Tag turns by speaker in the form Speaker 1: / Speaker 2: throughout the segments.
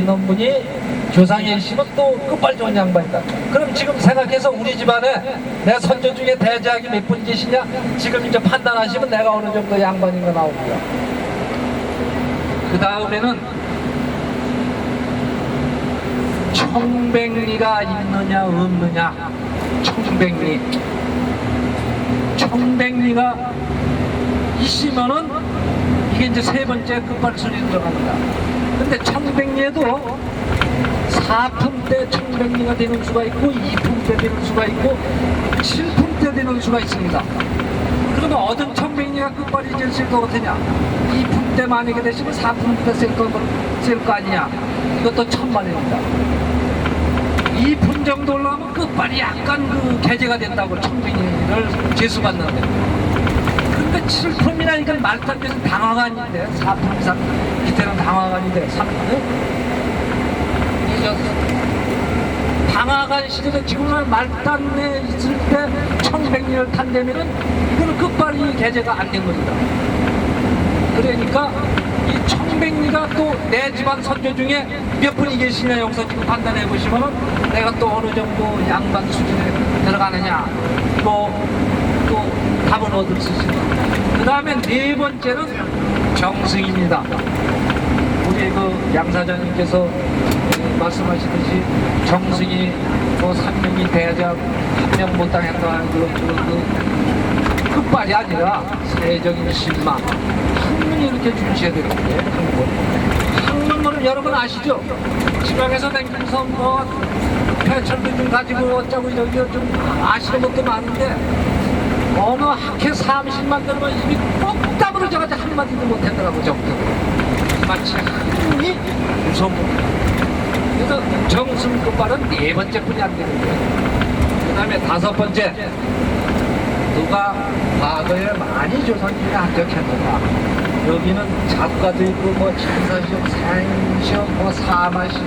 Speaker 1: 있는 분이 조상이시면 또 끝발 좋은 양반이다. 그럼 지금 생각해서 우리 집안에 내 선조 중에 대작이 몇 분 계시냐? 지금 이제 판단하시면 내가 어느 정도 양반인가 나오고요. 그 다음에는 청백리가 있느냐 없느냐. 청백리가 있으면은 이게 이제 세 번째 끝발순위 들어갑니다. 근데 청백리에도 4품 때 청백리가 되는 수가 있고 2품 때 되는 수가 있고 7품 때 되는 수가 있습니다. 그러면 어떤 청백리가 끝발이 제일 것 같으냐? 2품 때 만약에 되시면 4품 때 쓸 거 아니냐? 이것도 천만입니다. 2품 정도 올라가면 끝발이 약간 그 개재가 된다고 청백리를 재수받는데, 근데 7품이라니까 말단계는 당화관인데 4품 이상 밑에는 당화관인데 3품 당화관 시절에 지금은 말단에 있을 때 청백리를 탄다면은 이거는 끝발이 개재가 안 된 겁니다. 그러니까 이 청백리가 또 내 집안 선조 중에 몇 분이 계시냐 여기서 지금 판단해 보시면은 내가 또 어느 정도 양반 수준에 들어가느냐 또 답은 얻을 수 있습니다. 그 다음에 네 번째는 정승입니다. 우리 그 양사장님께서 말씀하시듯이 정승이 뭐 3명이 대작 1명 못 당했다 하는 그 끝발이 아니라 세적인 신마 학문이 이렇게 주셔야 되는데 학문은 여러분 아시죠? 지방에서 다니면서 뭐 폐철도 좀 가지고 어쩌고 여기 좀 아시는 것도 많은데 어느 학회 30만 들으면 입이 꼭 다물어져가지고 한마디도 못하더라고 정도. 마치 학문이 무서운. 그래서 정승 끝발은 네 번째 뿐이 안 되는 거예요. 그 다음에 다섯 번째, 누가 과거에 많이 조선인에 합격했는가. 여기는 작가도 있고 뭐 진사시험, 사행시험, 뭐 사마시,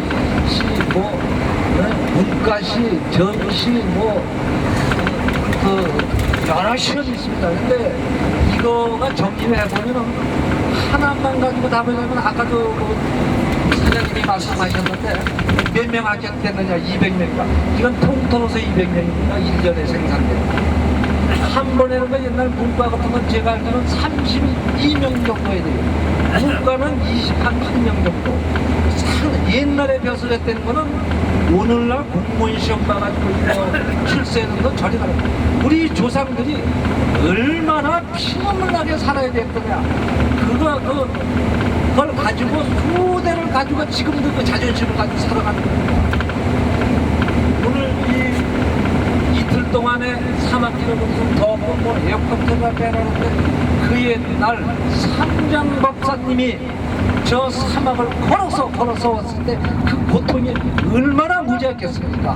Speaker 1: 뭐 문과시, 정시, 여러 시험이 있습니다. 근데 이거가 정리를 해보면은 하나만 가지고 답을 내면 아까도 사장님이 말씀하셨는데 몇 명 합격됐느냐? 200명인가? 이건 통틀어서 200명입니다. 1년에 생산돼요. 한 번에는 옛날 문과 같은 건 제가 알기로는 32명 정도 해야 돼요. 문과는 28명 정도. 옛날에 벼슬했던 거는 오늘날 공무원 시험 봐가지고 출세하는 건 저리 가는 거예요. 우리 조상들이 얼마나 피눈물 나게 살아야 됐더냐. 그걸 가지고 수대를 가지고 지금도 그 자존심을 가지고 살아가는 겁니다. 오늘 이 이틀 동안에 사막길을 무슨 덥고 뭐 에어컨 틀어 빼라는데 그 옛날 삼장박사님이 저 사막을 걸어서 왔을 때 그 고통이 얼마나 무지했겠습니까?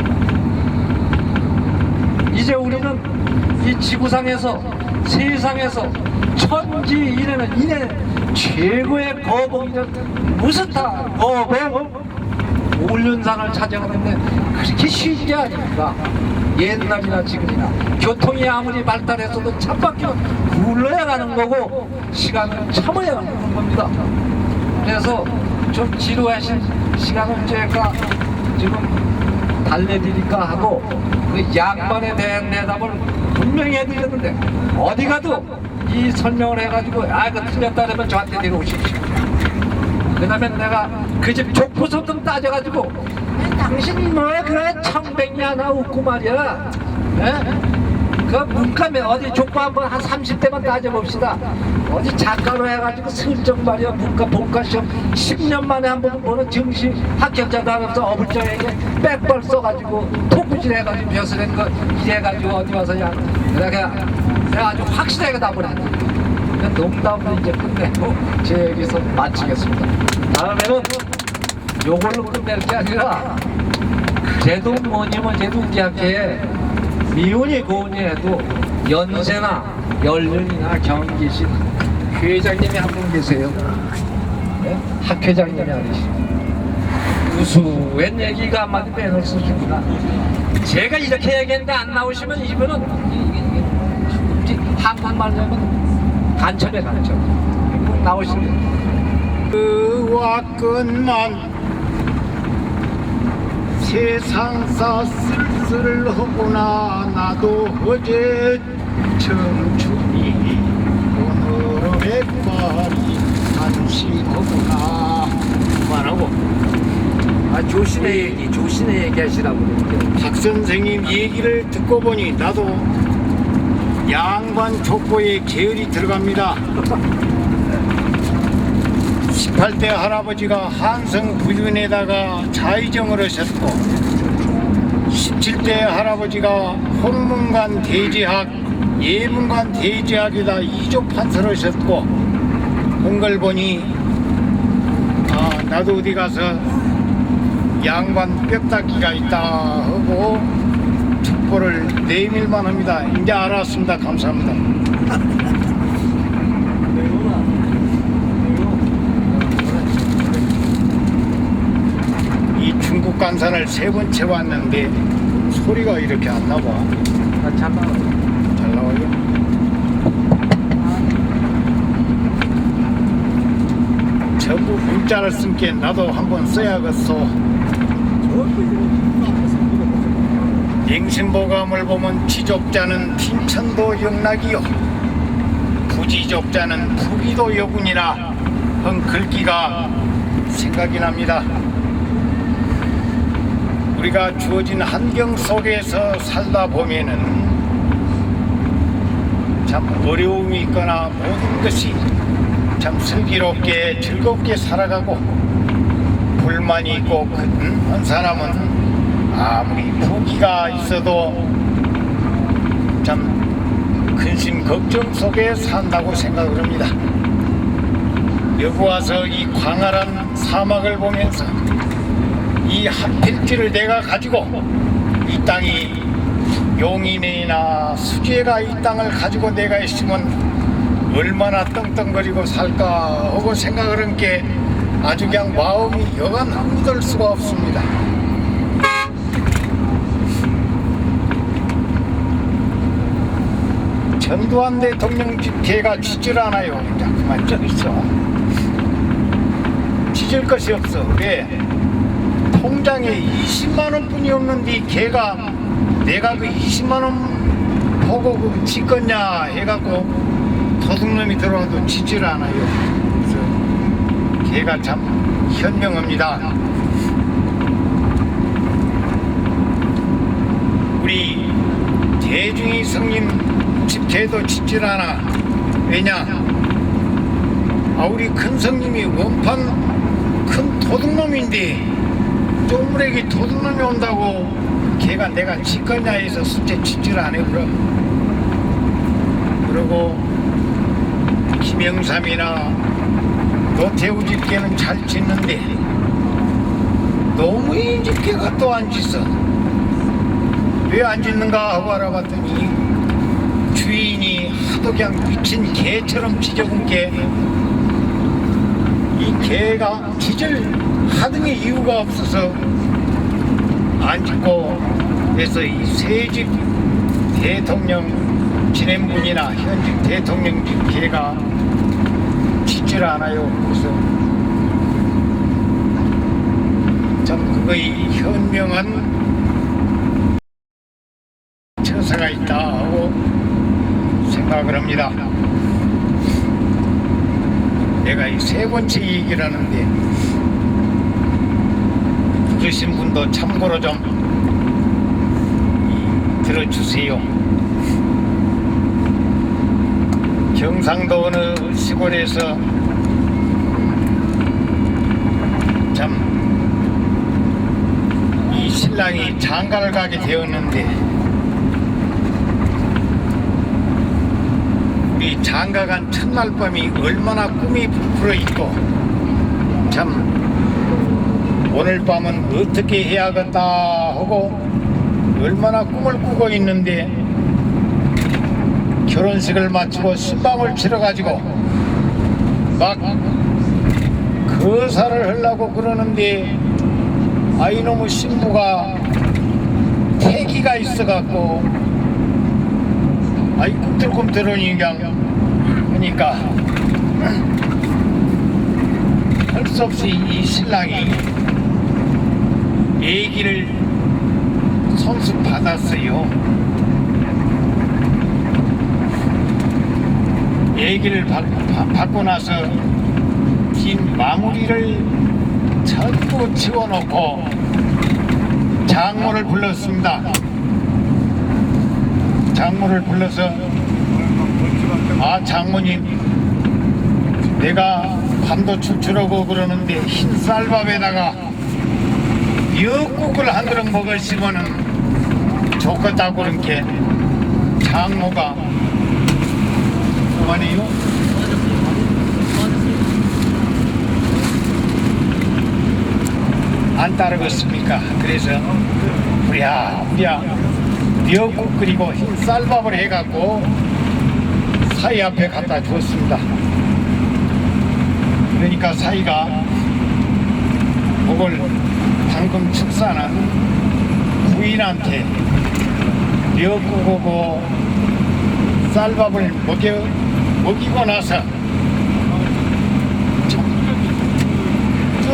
Speaker 1: 이제 우리는 이 지구상에서 세상에서 천지 이내 최고의 거봉이란 무스타 거봉 올륜산을 찾아가는데 그렇게 쉬운 게 아닙니까? 옛날이나 지금이나 교통이 아무리 발달했어도 찬바퀴는 굴러야 가는 거고 시간은 참아야 가는 겁니다. 그래서 좀 지루하신 시간을 제가 지금 달래드릴까 하고 그 양반에 대한 대답을 분명히 해드렸는데 어디 가도 이 설명을 해가지고 이거 틀렸다 그러면 저한테 내려오십시오. 그 다음에 내가 그 집 족보서 좀 따져가지고 당신 뭐야 그래 청백리 하나 웃고 말이야. 그 문과면 어디 족보 한번 한 30대만 따져봅시다. 어디 작가로 해가지고 슬쩍 말이야 문과 본과시험 10년 만에 한 번 보는 증시 합격자도 하면서 어불쩡하게 백벌 써가지고 토구질 해가지고 벼슬한 거 이래가지고 어디 와서 내가 아주 확실하게 답을 했는데 농담으로 이제 끝내고 제 얘기에서 마치겠습니다. 다음에는 요걸로 끝낼 게 아니라 그래도 뭐니면 쟤도 우리 학교에 미운이 고운이 해도 연세나 연륜이나 경기신 회장님이 한 분 계세요. 네? 학회장님이 아니시죠. 우수한 얘기가 한마디 빼놓을 수 있습니다. 제가 이렇게 얘기했는데 안 나오시면 이분은 한국말로 하면 간첩에 간첩. 나오시면
Speaker 2: 그 와끈만 세상사 쓸쓸하구나. 나도 어제 청춘이 오늘은 백발이 한시하구나. 그만하고
Speaker 1: 조신의 얘기 하시라고 그러는데.
Speaker 2: 박 선생님 얘기를 듣고 보니 나도 양반 족보에 계열이 들어갑니다. 18대 할아버지가 한성 부윤에다가 자의정을 하셨고, 17대 할아버지가 홍문관 대제학, 예문관 대제학에다 이조 판서를 하셨고, 본 걸 보니 나도 어디 가서 양반 뼈닦기가 있다 하고 족보를 내밀만 합니다. 이제 알았습니다. 감사합니다. 중국 간산을 3번째 왔는데 소리가 이렇게 안 나와.
Speaker 1: 잘 나와요.
Speaker 2: 잘 나와요? 전부 문자를 쓴게 나도 한번 써야겠어. 맹신보감을 보면 지족자는 빈천도 영락이요, 부지족자는 부기도 여군이라 한 글귀가 생각이 납니다. 우리가 주어진 환경 속에서 살다 보면은 참 어려움이 있거나 모든 것이 참 슬기롭게 즐겁게 살아가고, 불만이 있고 한 사람은 아무리 부귀가 있어도 참 근심 걱정 속에 산다고 생각을 합니다. 여기 와서 이 광활한 사막을 보면서 이 한 필지를 내가 가지고 이 땅이 용인이나 수지가 이 땅을 가지고 내가 있으면 얼마나 떵떵거리고 살까 하고 생각을 한 게 아주 그냥 마음이 여간 흔들 수가 없습니다. 전두환 대통령 집회가 지질 않아요. 이제 그만 좀 있어. 지질 것이 없어. 왜? 통장에 20만원 뿐이 없는데 걔가 내가 그 20만원 보고 그 짓겄냐 해갖고 도둑놈이 들어와도 짓질 않아요. 그래서 걔가 참 현명합니다. 우리 대중이 성님 집회도 짓질 않아. 왜냐? 우리 큰 성님이 원판 큰 도둑놈인데 쪼무레기 도둑놈이 온다고 걔가 내가 짓겄냐 해서 숙제 짓질 않아. 그리고 김영삼이나 노태우 집회는 잘 짓는데 노무현 집회가 또 안 짓어. 왜 안 짓는가 하고 알아봤더니 주인이 하도 그냥 미친 개처럼 지저분 개, 이 개가 짓을 하등의 이유가 없어서 안 짓고, 그래서 이 새집 대통령 지낸분이나 현직 대통령 집 개가 짓질 않아요. 그래서 참 그거의 현명한 처사가 있다 하고 생각을 합니다. 내가 이 3번째 얘기를 하는데 들으신 분도 참고로 좀 들어주세요. 경상도 어느 시골에서 참 이 신랑이 장가를 가게 되었는데, 우리 장가 간 첫날 밤이 얼마나 꿈이 부풀어 있고, 참 오늘 밤은 어떻게 해야겠다 하고 얼마나 꿈을 꾸고 있는데, 결혼식을 마치고 신방을 치러가지고 막 거사를 하려고 그러는데 이놈의 신부가 태기가 있어갖고 꿈틀꿈틀하니 그냥 하니까 할 수 없이 이 신랑이 애기 얘기를 손수 받았어요. 얘기를 받고 나서 긴 마무리를 전부 치워놓고 장모를 불렀습니다. 장모를 불러서 장모님, 내가 밤도 출출하고 그러는데 흰 쌀밥에다가 미역국을 한 그릇 먹으시면은 좋겠다고 그렇게 장모가 그만해요. 안 따르겠습니까? 그래서 부랴부랴 미역국 끓이고 흰 쌀밥을 해갖고 사이 앞에 갖다 주었습니다. 그러니까 사이가 그걸 방금 축사한 부인한테 미역국하고 쌀밥을 먹이고 나서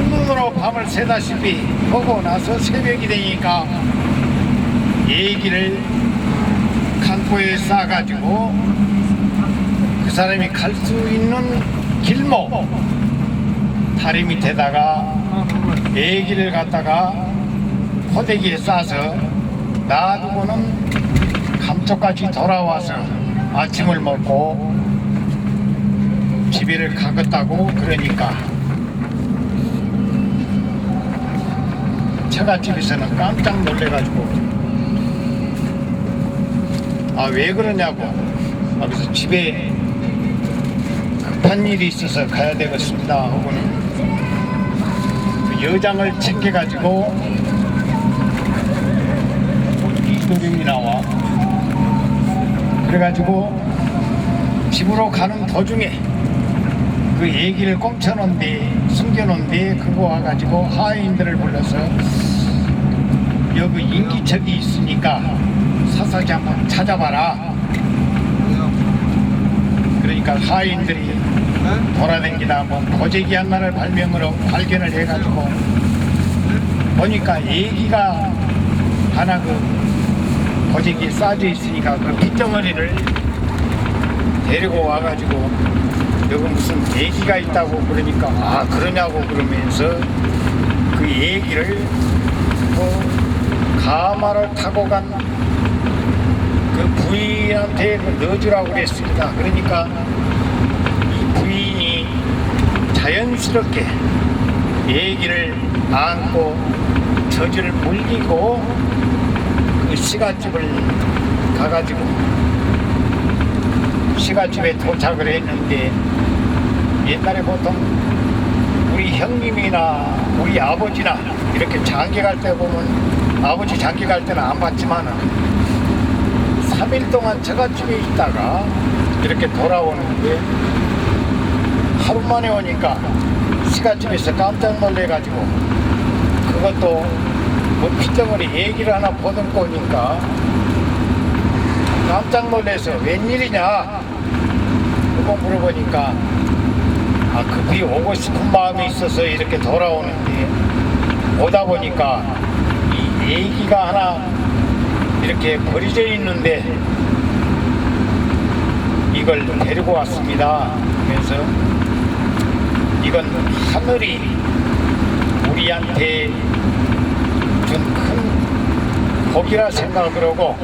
Speaker 2: 눈으로 밤을 새다시피 보고 나서 새벽이 되니까 얘기를 칸포에 싸가지고 그 사람이 갈 수 있는 길목 다리 밑에다가 얘기를 갖다가 호대기에 싸서 놔두고는 감쪽같이 돌아와서 아침을 먹고 집에를 가겠다고 그러니까 처갓집에서는 깜짝 놀래가지고 왜 그러냐고 그래서 집에 급한 일이 있어서 가야 되겠습니다 하고는 그 여장을 챙겨가지고 이도령이 나와 그래가지고 집으로 가는 도중에 그 얘기를 꽁쳐놓은 뒤 숨겨놓은 뒤 그거 와가지고 하인들을 불러서 여기 인기척이 있으니까 사사기 한번 찾아봐라. 그러니까 하인들이 돌아다니다 뭐 보재기 하나를 발견을 해가지고 보니까 얘기가 하나 그 보재기에 싸져 있으니까 그 핏덩어리를 데리고 와가지고 여기 무슨 얘기가 있다고 그러니까 그러냐고 그러면서 그 얘기를 가마를 타고 간 그 부인한테 넣어주라고 그랬습니다. 그러니까 이 부인이 자연스럽게 얘기를 안고 저주를 물리고 그 시가집을 가가지고 시가집에 도착을 했는데 옛날에 보통 우리 형님이나 우리 아버지나 이렇게 장기 갈 때 보면 아버지 장기 갈 때는 안 봤지만 3일 동안 처갓집에 있다가 이렇게 돌아오는데 하루 만에 오니까 시가집에서 깜짝 놀래가지고 그것도 뭐 핏덩어리 얘기를 하나 보듬고 오니까 깜짝 놀래서 웬일이냐 그거 물어보니까 급히 오고 싶은 마음이 있어서 이렇게 돌아오는데 오다 보니까 이 얘기가 하나 이렇게 버려져 있는데 이걸 데리고 왔습니다. 그래서 이건 하늘이 우리한테 준 큰 복이라 생각을 하고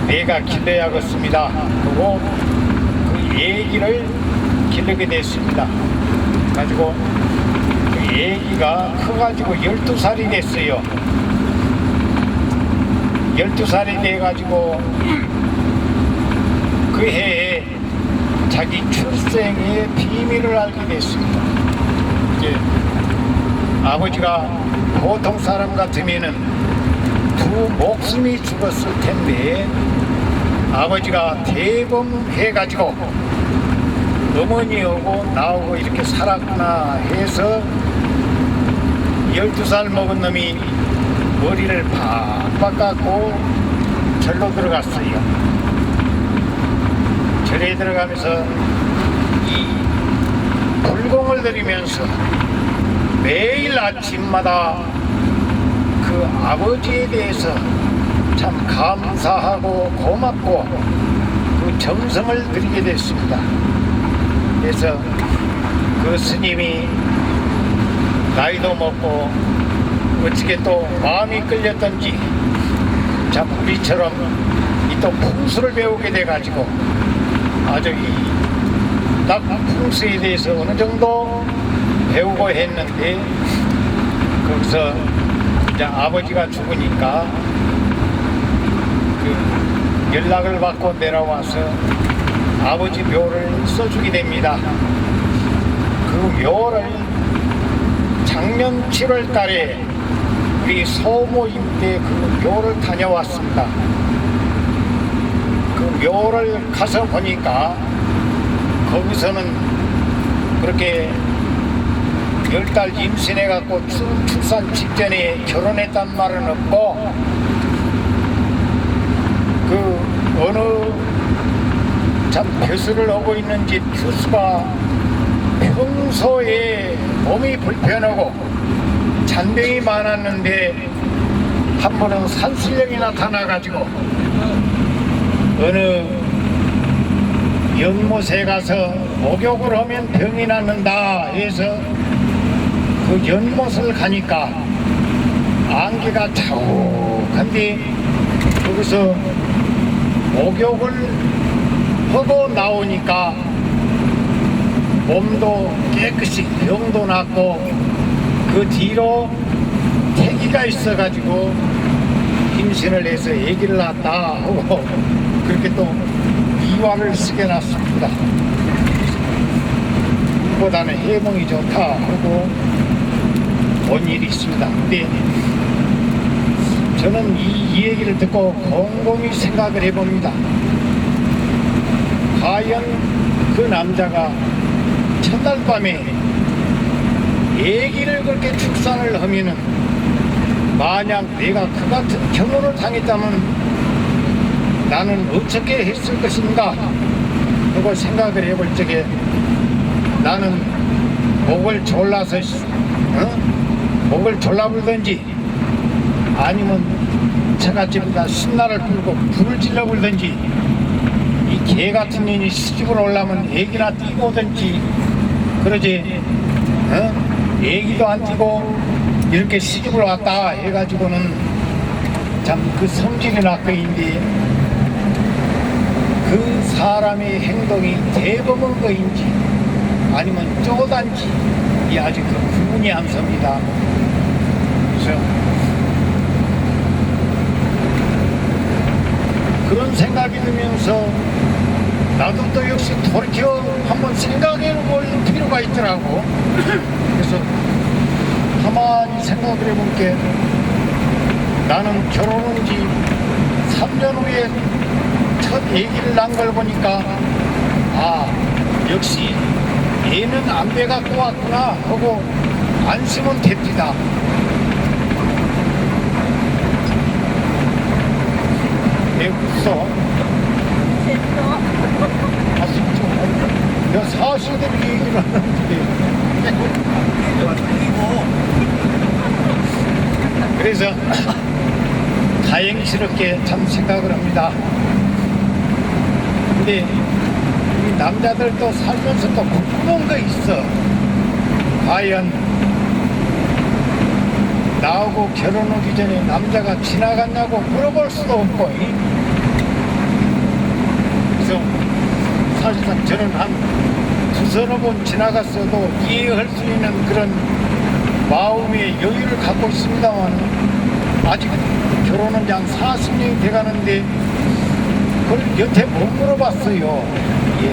Speaker 2: 내가 길러야겠습니다. 그리고 그 얘기를 기르게 됐습니다. 가지고 그 얘기가 커가지고 12살이 됐어요. 12살이 돼가지고 그 해에 자기 출생의 비밀을 알게 됐습니다. 이제 아버지가 보통 사람 같으면은 두 목숨이 죽었을 텐데 아버지가 대범해가지고 어머니하고 나하고 이렇게 살았구나 해서 12살 먹은 놈이 머리를 팍팍 깎고 절로 들어갔어요. 절에 들어가면서 이 불공을 들이면서 매일 아침마다 그 아버지에 대해서 참 감사하고 고맙고 그 정성을 드리게 됐습니다. 그래서 그 스님이 나이도 먹고 어떻게 또 마음이 끌렸던지 참 우리처럼 이 또 풍수를 배우게 돼가지고 아주 딱 풍수에 대해서 어느 정도 배우고 했는데 거기서 이제 아버지가 죽으니까 그 연락을 받고 내려와서 아버지 묘를 써주게 됩니다. 그 묘를 작년 7월 달에 우리 소모임 때 그 묘를 다녀왔습니다. 그 묘를 가서 보니까 거기서는 그렇게 10달 임신해갖고 출산 직전에 결혼했단 말은 없고 그 어느 참 벼슬을 하고 있는지 투수가 평소에 몸이 불편하고 잔병이 많았는데 한 번은 산신령이 나타나가지고 어느 연못에 가서 목욕을 하면 병이 낫는다 해서 그 연못을 가니까 안개가 자욱한데 거기서 목욕을 하고 나오니까 몸도 깨끗이 병도 낫고 그 뒤로 태기가 있어가지고 임신을 해서 아기를 낳았다 하고 그렇게 또 이화를 쓰게 놨습니다. 보다는 해몽이 좋다 하고 본 일이 있습니다. 근데 저는 이 얘기를 듣고 곰곰이 생각을 해봅니다. 과연 그 남자가 첫날 밤에 아기를 그렇게 출산을 하면은 만약 내가 그 같은 경험을 당했다면 나는 어떻게 했을 것인가 하고 생각을 해볼 적에 나는 목을 졸라서 목을 졸라불든지 아니면 처갓집에다 신나를 풀고 불을 질러 불든지 이 개 같은 년이 시집을 오려면 애기나 띄고 오든지 그러지 애기도 안 띄고 이렇게 시집을 왔다 해가지고는 참 그 성질이 낙거인데 그 사람의 행동이 대범한 거인지 아니면 쪼단지 이 아직 그 구분이 안 섭니다. 그래서 그런 생각이 들면서 나도 또 역시 돌이켜 한번 생각해 볼 필요가 있더라고. 그래서 가만히 생각을 해본 게 나는 결혼한 지 3년 후에 첫 아기를 낳은 걸 보니까 아 역시 애는 안 배 갖고 왔구나 하고 안심은 됩니다. 왜 웃어? 아, 진짜. 야, 사실대로 얘기를 하는데. 그래서 다행스럽게 참 생각을 합니다. 근데 이 남자들도 살면서 또 궁금한 거 있어. 과연 나하고 결혼하기 전에 남자가 지나갔냐고 물어볼 수도 없고. 그래서 사실상 저는 한 두서너 번 지나갔어도 이해할 수 있는 그런 마음의 여유를 갖고 있습니다만 아직 결혼한 지 한 40년이 돼가는데 그걸 여태 못 물어봤어요. 예.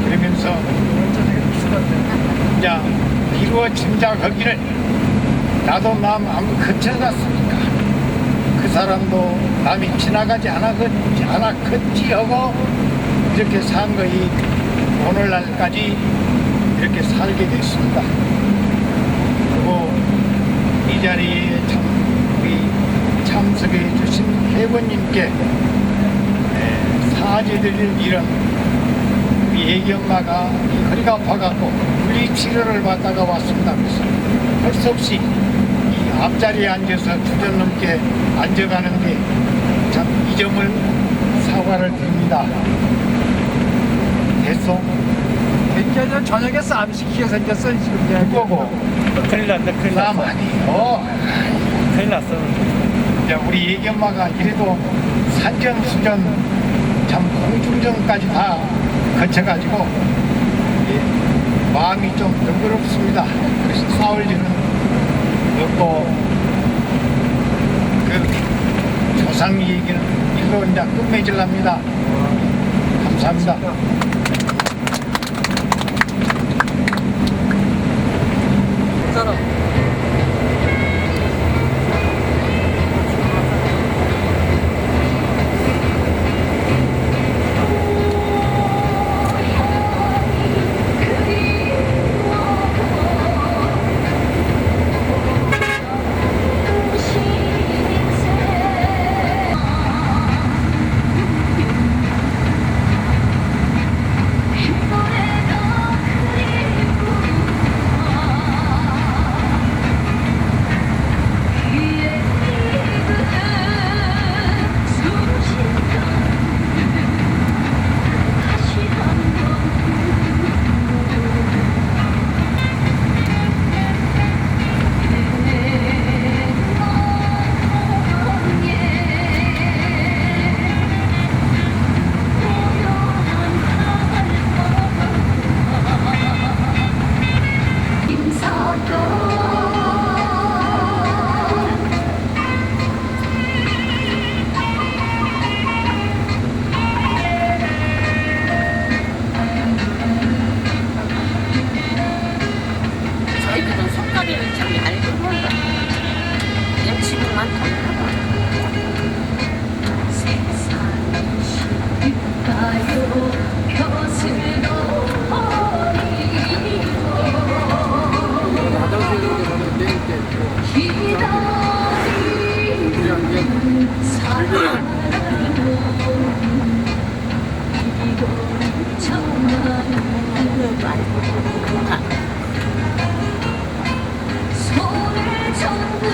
Speaker 2: 그러면서 이제 이루어 짐작하기를 나도 남 안 거쳐갔으니까 그 사람도 남이 지나가지 않았겠지 하고 이렇게 산 거이 오늘날까지 이렇게 살게 됐습니다. 그리고 이 자리에 참 우리 참석해 주신 회원님께 사죄드릴 일은 우리 애기 엄마가 허리가 아파갖고 물리치료를 받다가 왔습니다. 그래서 수 없이 이 앞자리에 앉아서 2년 넘게 앉아가는데 참 이 점을 사과를 드립니다. 됐어?
Speaker 1: 굉장히 저녁에 싸움 시키게 생겼어 지금.
Speaker 2: 그거고
Speaker 3: 큰일 났다, 큰일
Speaker 2: 나
Speaker 3: 났어.
Speaker 2: 많이요.
Speaker 3: 큰일 났어.
Speaker 2: 이제 우리 애기 엄마가 이래도 산전수전 참 공중전까지 다 거쳐가지고 마음이 좀 덩그럽습니다. 그래서 싸울 일은 없고 그 조상 얘기는 일로 이제 끝맺으랍니다. 감사합니다.
Speaker 1: 사람.
Speaker 4: 저희들은 손가락을 참 얇게 몰라. 그냥 지금만 던져봐.
Speaker 5: 손을 잡는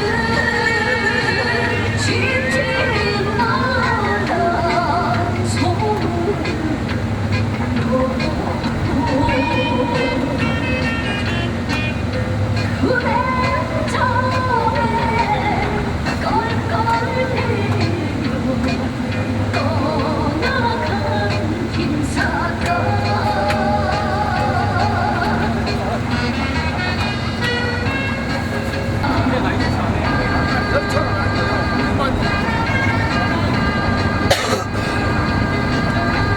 Speaker 5: 지지 마라 그대 전에 껄껄대며 떠나간 김사가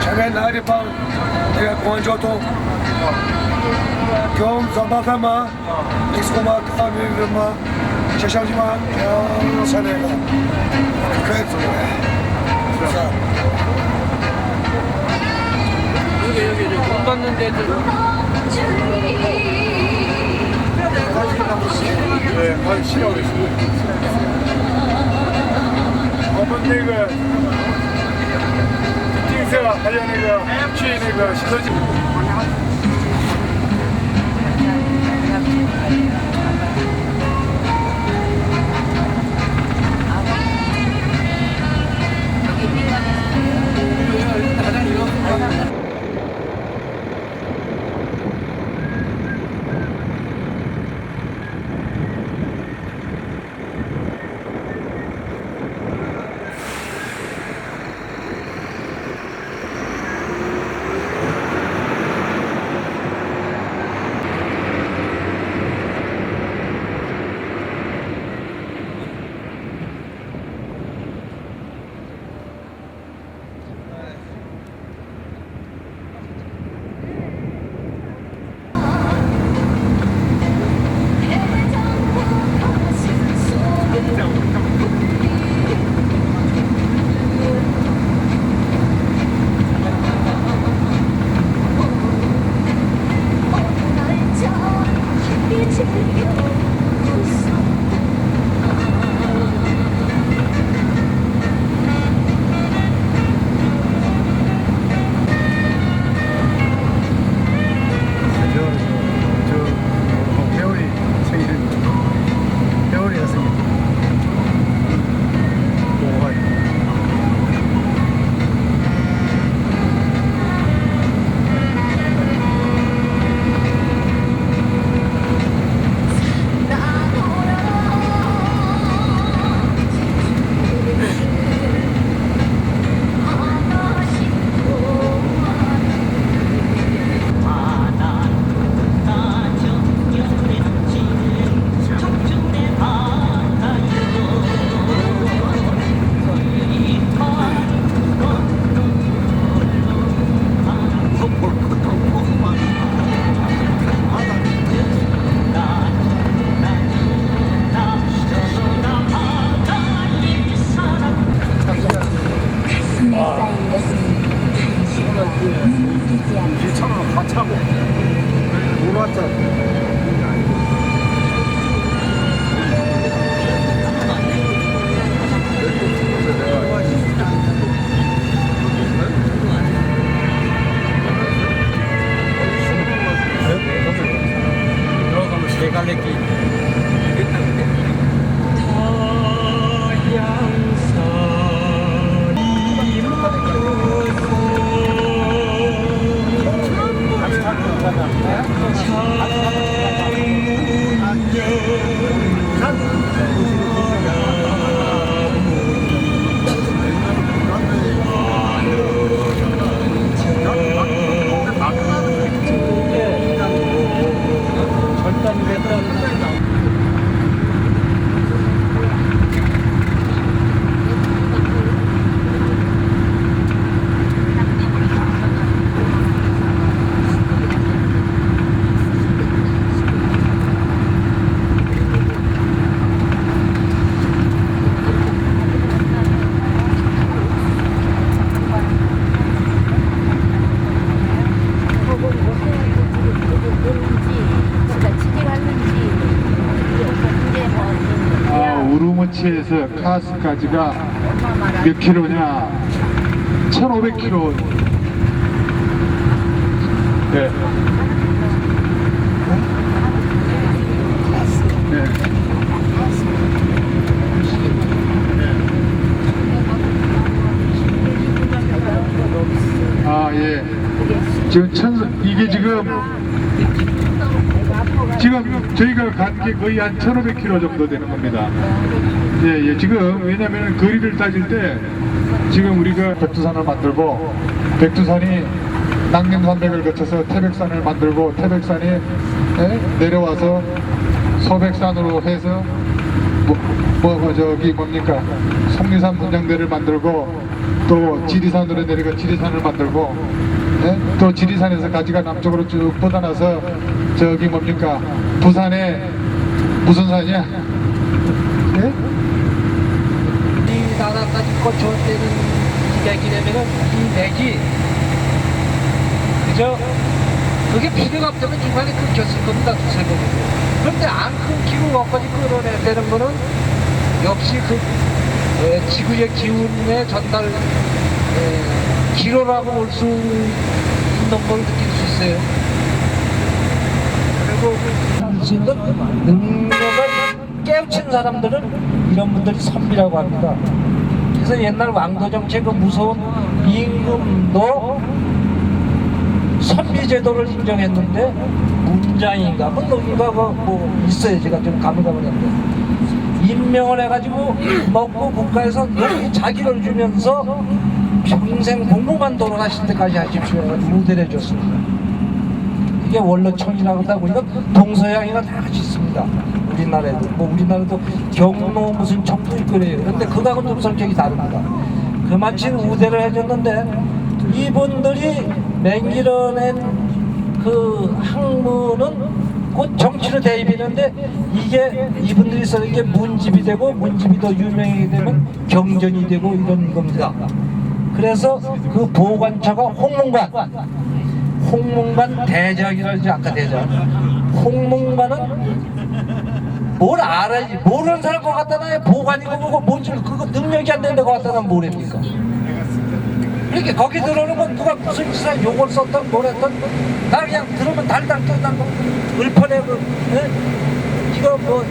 Speaker 6: Hemen Haripal, dia konjoto. Kyom Zabatama, Iskoma Kamirma, Shashamjima, Sanela.
Speaker 1: 여기 돈 받는 데들.
Speaker 6: 네, 한 시간 어머니 그 띵세가 하려는 그 취인의 그 시설집
Speaker 7: 우루무치에서 카스까지가 몇 킬로냐? 1,500킬로. 네. 네. 아, 예. 이게 지금 저희가 간 게 거의 한 1,500km 정도 되는 겁니다. 예, 예. 지금 왜냐면 거리를 따질 때 지금 우리가 백두산을 만들고 백두산이 낙림산맥을 거쳐서 태백산을 만들고 태백산이 내려와서 소백산으로 해서 속리산 분장대를 만들고 또 지리산으로 내려가 지리산을 만들고 또 지리산에서 가지가 남쪽으로 쭉 뻗어나서 부산에 무슨 산이야? 예?
Speaker 1: 이 나라까지 거쳐대는 기백이라면은 이 맥이 그저 그게 필요가 없다면 이만에 끊겼을 겁니다. 두세 번이고. 그런데 안 끊기고 여기까지 끌어내는 거는 역시 지구의 기운의 전달 기로라고 볼 수 있는 걸 느낄 수 있어요. 그리고 할 수 있는 능력을 깨우친 사람들은 이런 분들이 선비라고 합니다. 그래서 옛날 왕도 정책 그 무서운 임금도 선비제도를 인정했는데 문장인가 뭐 있어요. 제가 좀 가물가물한데 임명을 해가지고 먹고 국가에서 자기를 주면서 평생 공부만 돌아가실 때까지 하십시오. 무대를 해줬습니다. 이게 원로청이라고 하고 이건 동서양이나 다 같이 있습니다. 우리나라도 경로 무슨 청도 있고 그래요. 그런데 그거하고는 좀 성격이 다릅니다. 그만큼 우대를 해줬는데 이분들이 맹기려낸 그 학문은 곧 정치로 대입했는데 이게 이분들이 쓰는 게 문집이 되고 문집이 더 유명하게 되면 경전이 되고 이런 겁니다. 그래서 그 보관처가 홍문관 대작이라지 아까 대작. 홍문관은 뭘 알아야지. 모르는 사람 것 같다 나 보관이고 뭐고 뭔지 그거 능력이 안 되는 것 같다 나 뭐랍니까. 이렇게 거기 들어오면 누가 무슨 짓을 욕을 썼던 뭘 했던 나 그냥 들으면 달달 떠다고 을판에 이거 뭐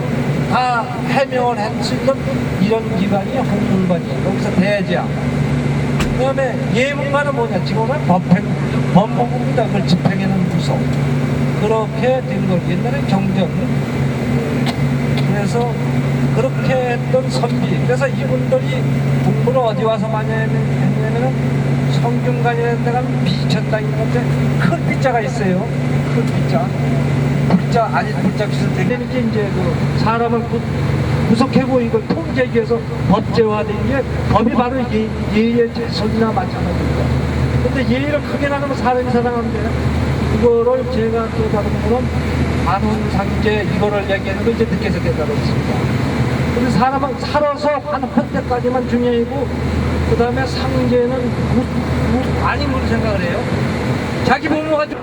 Speaker 1: 다 해명을 할 수 있는 이런 기관이 홍문관이에요. 여기서 대제야. 그 다음에 예문관은 뭐냐 지금은 법무부입니다. 그걸 집행하는 부서 그렇게 된 걸 옛날에 경전 그래서 그렇게 했던 선비. 그래서 이분들이 공부를 어디 와서 많이 했냐면은 성균관이라는 데가 비천당인 건데 큰 비자가 있어요. 큰 비자. 불자 아니 불자 기술 되는 게 이제 그 사람을 구속하고 이걸 통제하기 위해서 법제화된 게 법이 바로 예의 제설이나 마찬가지입니다. 근데 예의를 크게 나누면 사람이 살아가는데 이거를 제가 또 다른 분은 안훈상제 이거를 얘기하는 거 이제 늦게서 깨달았습니다. 근데 사람은 살아서 한 때까지만 중요하고 그 다음에 상제는 아님으로 생각을 해요. 자기 몸을 가지고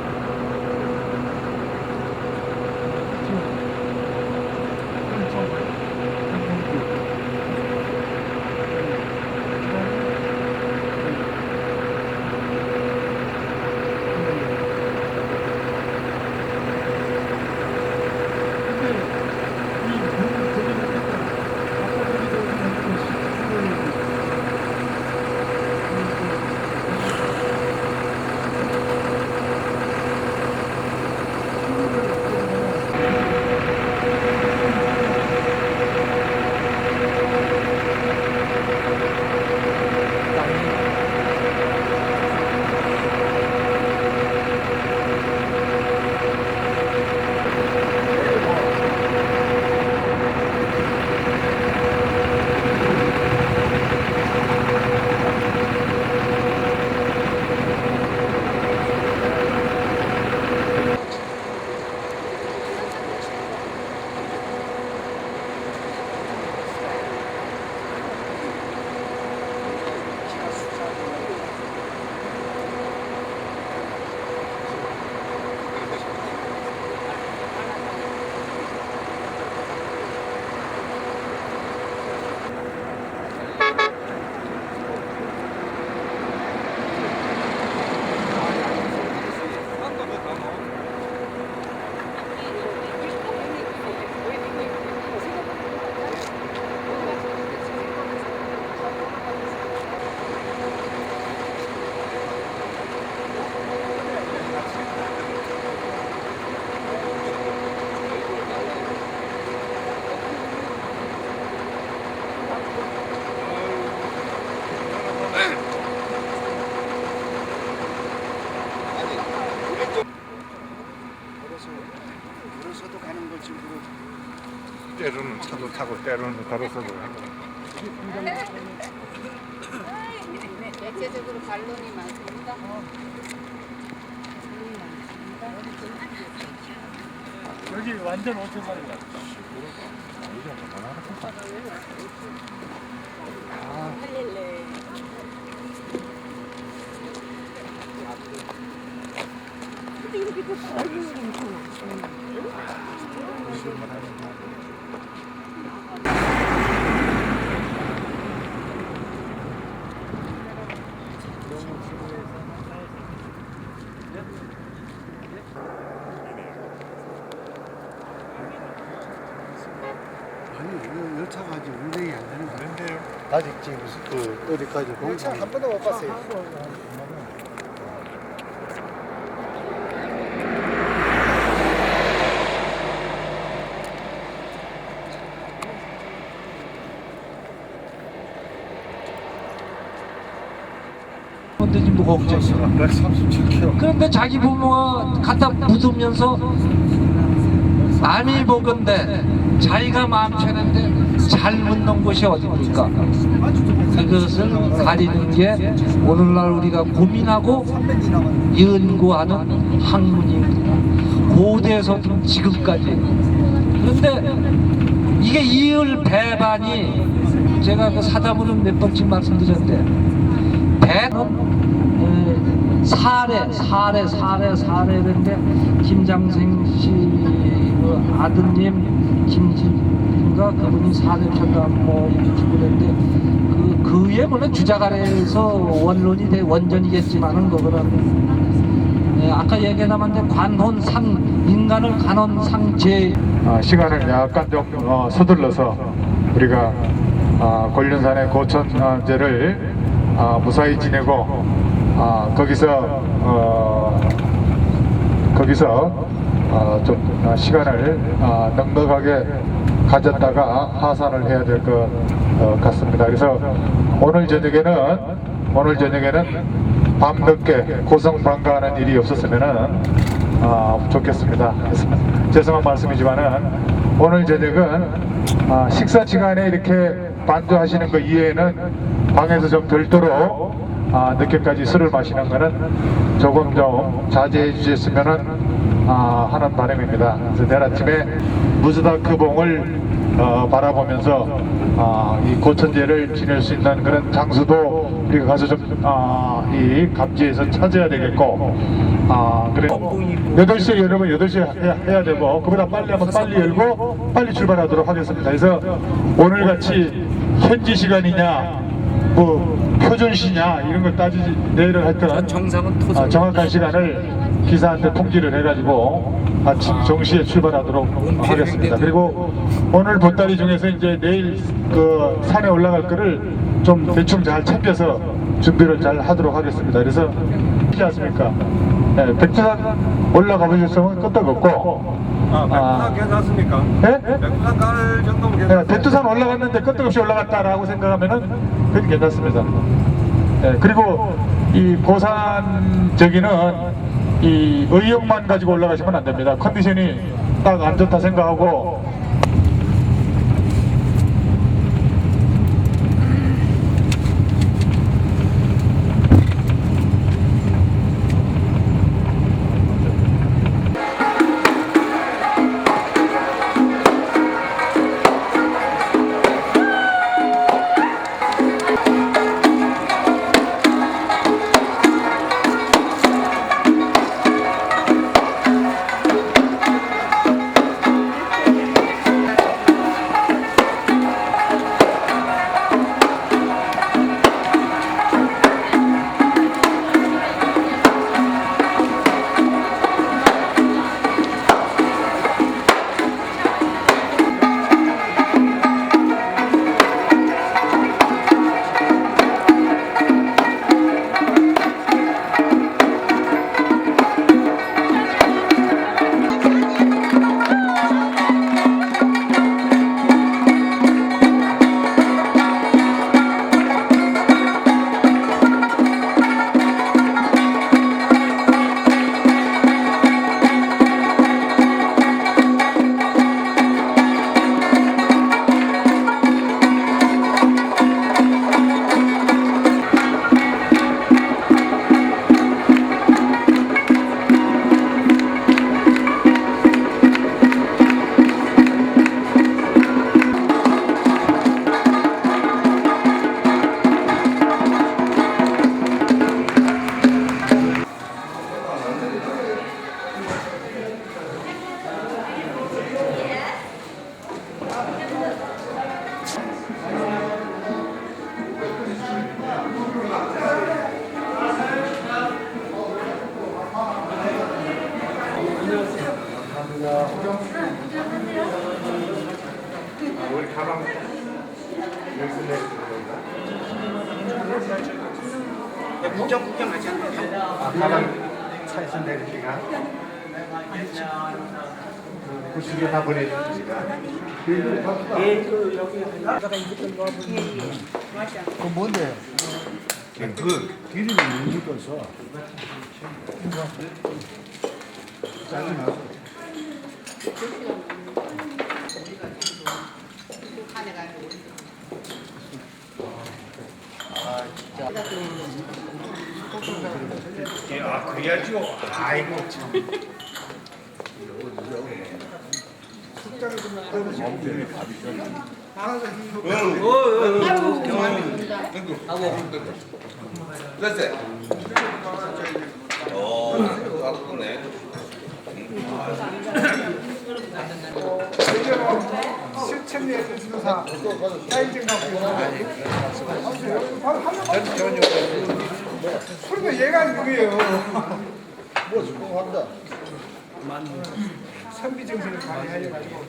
Speaker 6: 때로는 차도 타고 때로는 가로서도
Speaker 4: 대체적으로 반론이 많습니다.
Speaker 3: 여기 완전 5천만이다.
Speaker 8: 열차가 아직 운행이 안 되는 거 같은데요.
Speaker 6: 아직 지금 그 어디까지 열차 한 번도 못 봤어요.
Speaker 1: 되지 뭐 걱정.
Speaker 6: 137km.
Speaker 1: 그런데 자기 부모가 갖다 묻으면서 남이 보건대 자기가 마음 편한데 잘 묻는 곳이 어디입니까? 그것을 가리는 게 오늘날 우리가 고민하고 연구하는 학문입니다. 고대에서부터 지금까지. 그런데 이게 이을 배반이 제가 그 사담으로 몇 번씩 말씀드렸는데 배는 사례인데 김장생 씨 그 아드님 김진인가 그분이 사례쳤다 뭐 이렇게 죽었는데 그 위에 물론 주작 아래에서 원론이 돼 원전이겠지만은 그거는 아까 얘기 남았는데 관혼상 인간을 간혼상제
Speaker 7: 시간을 약간 좀 서둘러서 우리가 권륜산의 고천제를 무사히 지내고 거기서 좀 시간을 넉넉하게 가졌다가 하산을 해야 될 것 같습니다. 그래서 오늘 저녁에는 밤늦게 고성방가하는 일이 없었으면은 좋겠습니다. 그래서 죄송한 말씀이지만은 오늘 저녁은 식사 시간에 이렇게 반주하시는 것 이외에는 방에서 좀 별도로 늦게까지 술을 마시는 거는 조금 좀 자제해 주셨으면은 하는 바람입니다. 그래서 내일 아침에 무스다크봉을 바라보면서 이 고천제를 지낼 수 있는 그런 장소도 우리가 가서 좀 이 갑지에서 찾아야 되겠고 그리고 8시에 여러분 8시에 해야 되고 그보다 빨리 하면 빨리 열고 빨리 출발하도록 하겠습니다. 그래서 오늘같이 현지 시간이냐 뭐 표준시냐 이런 걸 따지지 내일은 하여튼 정확한 시간을 기사한테 통지를 해가지고 아침 정시에 출발하도록 하겠습니다. 그리고 오늘 보따리 중에서 이제 내일 그 산에 올라갈 거를 좀 대충 잘 챙겨서 준비를 잘 하도록 하겠습니다. 그래서 그렇지 않습니까? 네, 백두산 올라가 보셨으면 끄떡없고
Speaker 6: 백두산 괜찮습니까?
Speaker 7: 네?
Speaker 6: 백두산 갈 정도면
Speaker 7: 네,
Speaker 6: 괜찮습니다.
Speaker 7: 백두산 올라갔는데 끄떡없이 올라갔다라고 생각하면은 그게 괜찮습니다. 네, 그리고 이 고산 저기는 이 의욕만 가지고 올라가시면 안 됩니다. 컨디션이 딱 안 좋다 생각하고
Speaker 6: 가방 차에서 내리니까 그 집에 다 보내주시니까. 그 뭔데요? 그 길이를 못 묶어서 짜증 나서.
Speaker 2: 아 그래야죠. 아이고 참.
Speaker 6: 실천리에 주사 사인증 갖고 소리가 얘가 누구예요? 뭐 성공한다. 선비 정신을 발휘하려가지고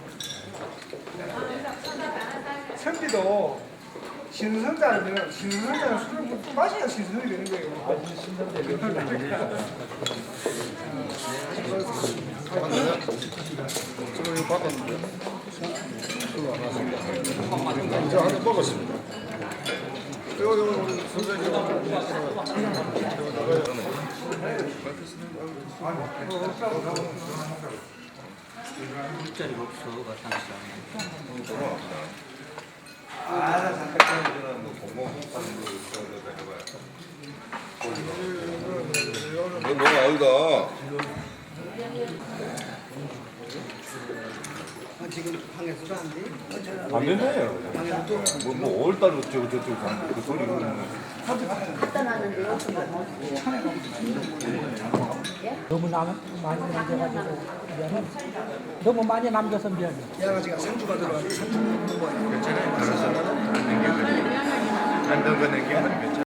Speaker 6: 선비도 신선자는 술을 또 마셔야 신선이 되는 거예요. 지금 이거 받았는데 이제 한번 먹었습니다. 이거 우리 선생님
Speaker 9: 너무 아우다.
Speaker 6: 지금 방에서도 안 돼?
Speaker 9: 안 된다요. 뭐 5월달로 저쪽 가는 그 소리 그러면.
Speaker 10: 너무 많이 남겨가지고 미안해. 너무 많이 남겨서 미안해.
Speaker 6: 양아지가 상주가 들어가지고 상주 먹는 거예요.
Speaker 2: 괜찮아요. 알아서. 안 넘겨내기. 안 넘겨내기.